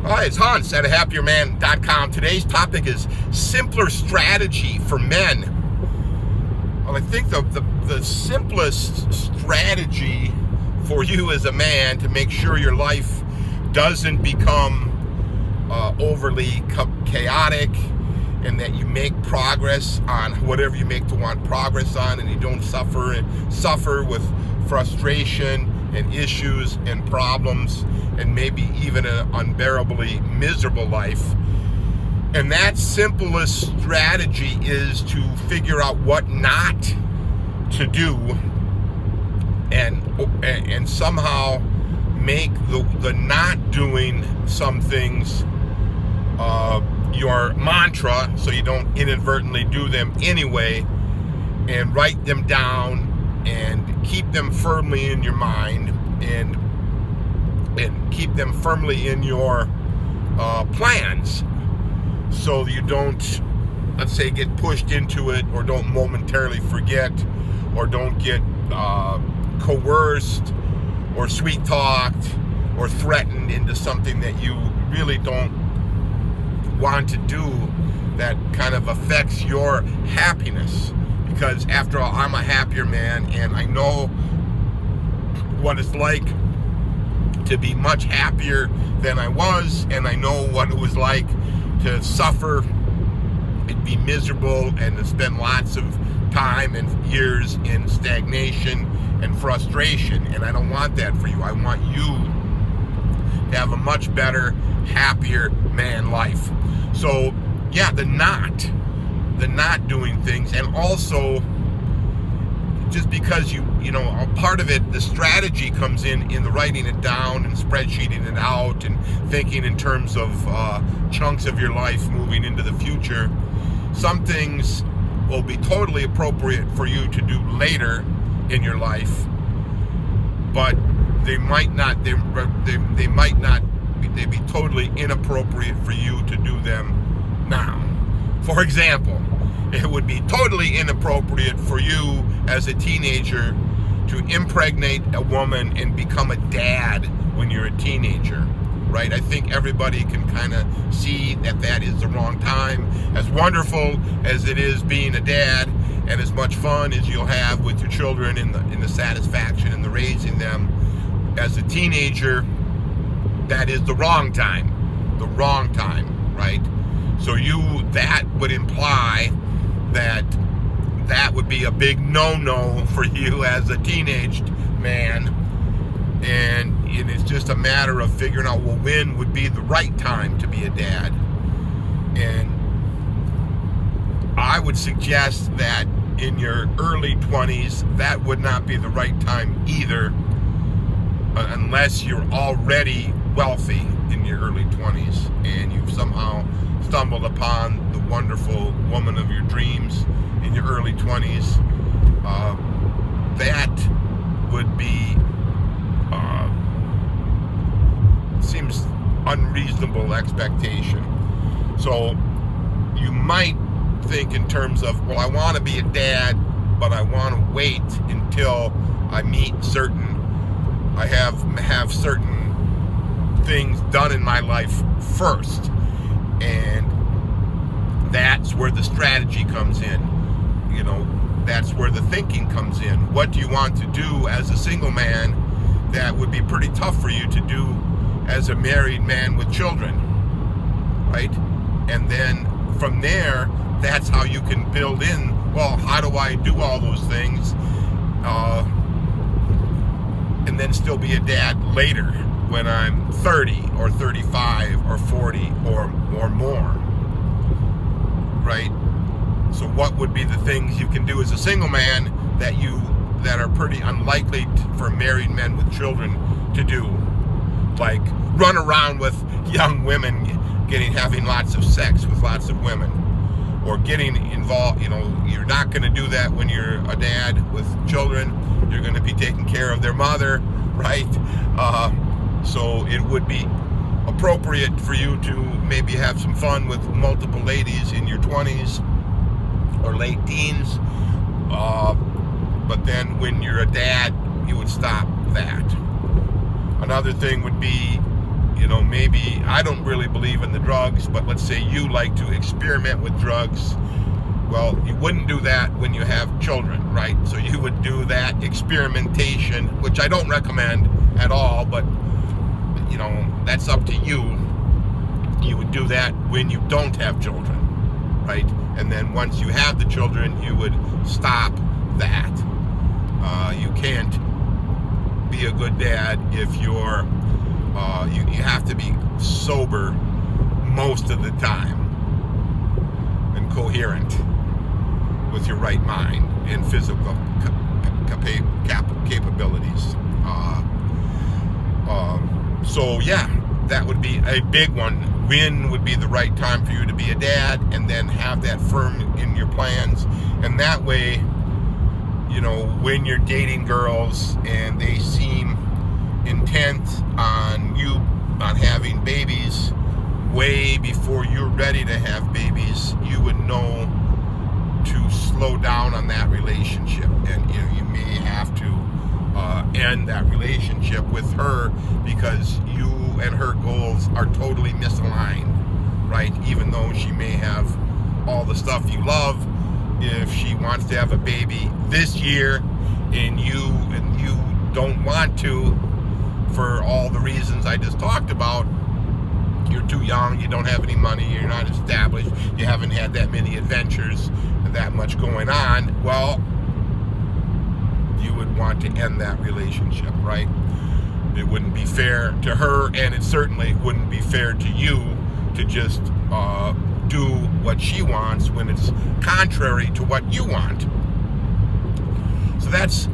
Hi, it's Hans at ahappierman.com. Today's topic is simpler strategy for men. Well, I think the simplest strategy for you as a man to make sure your life doesn't become overly chaotic, and that you make progress on whatever you make to want progress on, and you don't suffer with frustration and issues and problems and maybe even an unbearably miserable life. And that simplest strategy is to figure out what not to do, and somehow make the not doing some things your mantra, so you don't inadvertently do them anyway, and write them down and keep them firmly in your mind, and keep them firmly in your plans, so you don't, let's say, get pushed into it, or don't momentarily forget, or don't get coerced or sweet talked or threatened into something that you really don't want to do, that kind of affects your happiness. Because after all, I'm a happier man, and I know what it's like to be much happier than I was, and I know what it was like to suffer and be miserable and to spend lots of time and years in stagnation and frustration. And I don't want that for you. I want you to have a much better, happier man life. So yeah, the not doing things, and also just because you know, a part of it, the strategy comes in the writing it down and spreadsheeting it out and thinking in terms of chunks of your life moving into the future. Some things will be totally appropriate for you to do later in your life, but they might not. They might not. They'd be totally inappropriate for you to do them now. For example, it would be totally inappropriate for you as a teenager to impregnate a woman and become a dad when you're a teenager, right? I think everybody can kind of see that is the wrong time. As wonderful as it is being a dad, and as much fun as you'll have with your children in the satisfaction and the raising them, as a teenager, that is the wrong time, right? So that would imply that would be a big no-no for you as a teenaged man, and it's just a matter of figuring out, well, when would be the right time to be a dad. And I would suggest that in your early 20s, that would not be the right time either, unless you're already wealthy in your early 20s and you've somehow stumbled upon the wonderful woman of your dreams in your early 20s. That would be seems unreasonable expectation. So you might think in terms of, well, I want to be a dad, but I want to wait until I have certain things done in my life first. And that's where the strategy comes in. You know, that's where the thinking comes in. What do you want to do as a single man that would be pretty tough for you to do as a married man with children, right? And then from there, that's how you can build in, well, how do I do all those things and then still be a dad later when I'm 30 or 35 or 40 or more, right? So what would be the things you can do as a single man that are pretty unlikely for married men with children to do? Like run around with young women, having lots of sex with lots of women, or getting involved. You know, you're not going to do that when you're a dad with children. You're going to be taking care of their mother, right? So it would be appropriate for you to maybe have some fun with multiple ladies in your 20s or late teens. But then when you're a dad, you would stop that. Another thing would be, maybe I don't really believe in the drugs, but let's say you like to experiment with drugs. Well, you wouldn't do that when you have children, right? So you would do that experimentation, which I don't recommend at all, but that's up to you. You would do that when you don't have children, right? And then once you have the children, you would stop that. You can't be a good dad if you're you have to be sober most of the time and coherent with your right mind and physical capabilities. So yeah, that would be a big one. When would be the right time for you to be a dad, and then have that firm in your plans. And that way, when you're dating girls and they seem intent on having babies way before you're ready to have babies, you would know to slow down on that relationship. And you may have to end that relationship with her because you and her goals are totally misaligned, right? Even though she may have all the stuff you love, if she wants to have a baby this year and you don't want to, for all the reasons I just talked about, you're too young, you don't have any money, you're not established, you haven't had that many adventures, that much going on, well, you would want to end that relationship, right? It wouldn't be fair to her, and it certainly wouldn't be fair to you to just do what she wants when it's contrary to what you want. So that's,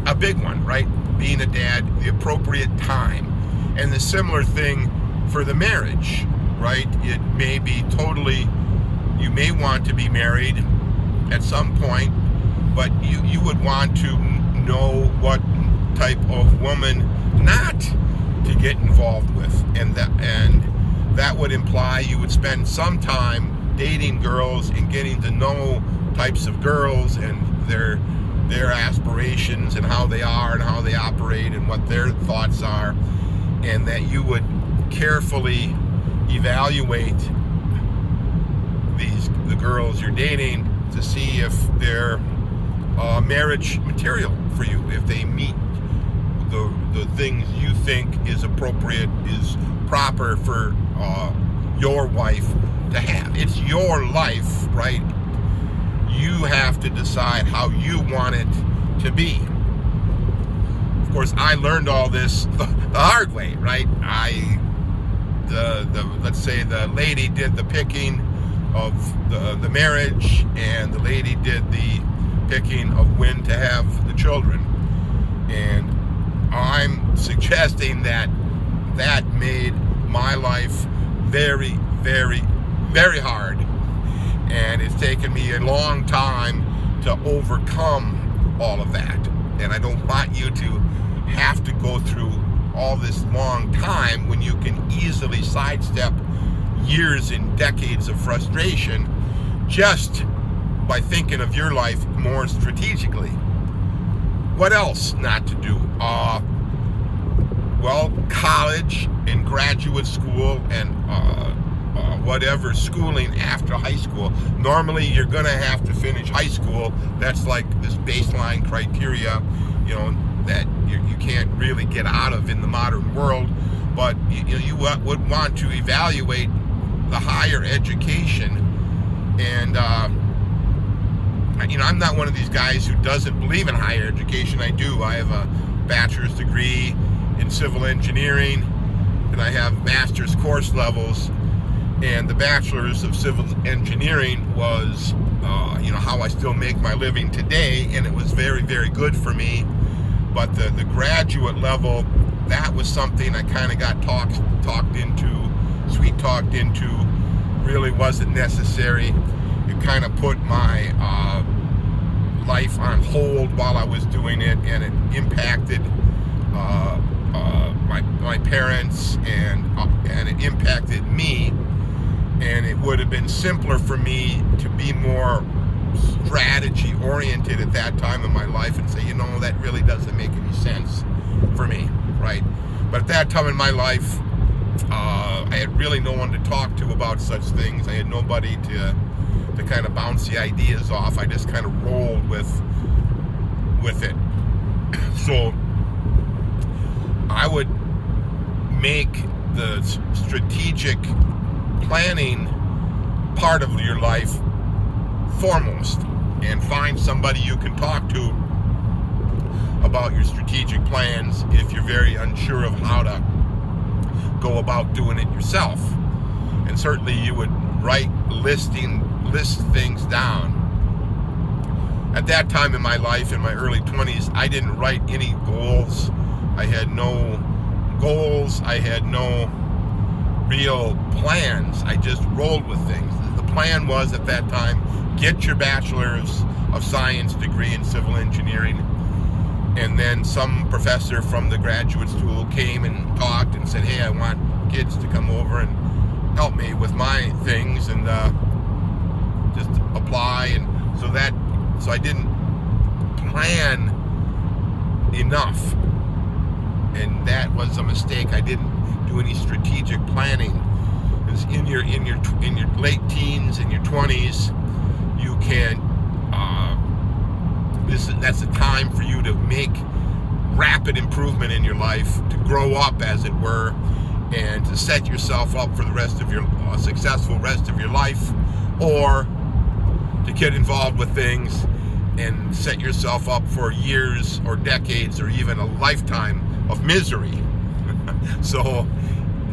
a big one, right? Being a dad, the appropriate time. And the similar thing for the marriage, right? It may be you may want to be married at some point, but you would want to know what type of woman not to get involved with, and that would imply you would spend some time dating girls and getting to know types of girls and their aspirations and how they are and how they operate and what their thoughts are, and that you would carefully evaluate the girls you're dating to see if they're marriage material for you, if they meet the things you think is appropriate, is proper for your wife to have. It's your life, right? You have to decide how you want it to be. Of course, I learned all this the hard way, right? Let's say the lady did the picking of the marriage, and the lady did the picking of when to have the children. And I'm suggesting that made my life very, very, very hard. And it's taken me a long time to overcome all of that. And I don't want you to have to go through all this long time when you can easily sidestep years and decades of frustration just by thinking of your life more strategically. What else not to do? College and graduate school and whatever schooling after high school. Normally, you're going to have to finish high school. That's like this baseline criteria, that you can't really get out of in the modern world. But you would want to evaluate the higher education. And I'm not one of these guys who doesn't believe in higher education. I do. I have a bachelor's degree in civil engineering, and I have master's course levels. And the bachelor's of civil engineering was, how I still make my living today, and it was very, very good for me. But the graduate level, that was something I kind of got sweet-talked into, really wasn't necessary. It kind of put my life on hold while I was doing it, and it impacted my parents, and it impacted me. And it would have been simpler for me to be more strategy oriented at that time in my life and say, that really doesn't make any sense for me, right? But at that time in my life, I had really no one to talk to about such things. I had nobody to kind of bounce the ideas off. I just kind of rolled with it. So I would make the strategic planning part of your life foremost, and find somebody you can talk to about your strategic plans if you're very unsure of how to go about doing it yourself. And certainly you would list things down. At that time in my life, in my early 20s, I didn't write any goals. I had no goals. I had no real plans. I just rolled with things. The plan was at that time, get your bachelor's of science degree in civil engineering. And then some professor from the graduate school came and talked and said, hey, I want kids to come over and help me with my things, and just apply. And so I didn't plan enough, and that was a mistake. I didn't do any strategic planning. Because in your late teens and your 20s, you can that's a time for you to make rapid improvement in your life, to grow up, as it were, and to set yourself up for the rest of your successful rest of your life, or to get involved with things and set yourself up for years or decades or even a lifetime of misery. So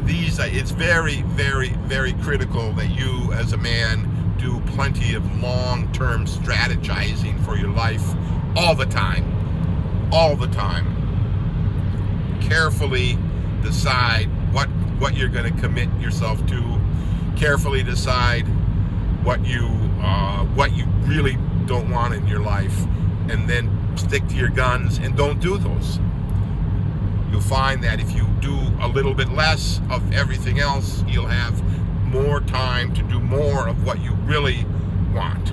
it's very, very, very critical that you as a man do plenty of long-term strategizing for your life all the time. Carefully decide what you're going to commit yourself to. Carefully decide what you really don't want in your life, and then stick to your guns and don't do those. You'll find that if you do a little bit less of everything else, you'll have more time to do more of what you really want.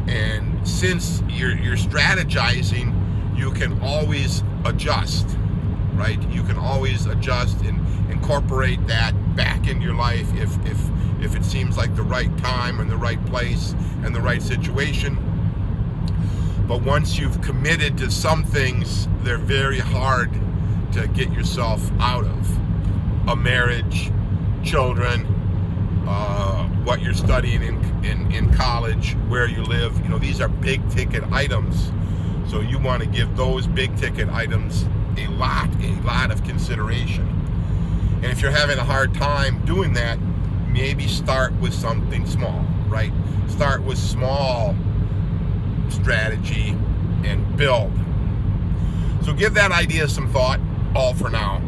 And since you're strategizing, you can always adjust, right? You can always adjust and incorporate that back in your life if it seems like the right time and the right place and the right situation. But once you've committed to some things, they're very hard to get yourself out of. A marriage, children, what you're studying in college, where you live. These are big ticket items. So you want to give those big ticket items a lot of consideration. And if you're having a hard time doing that, maybe start with something small, right? Start with small strategy and build. So give that idea some thought, all for now.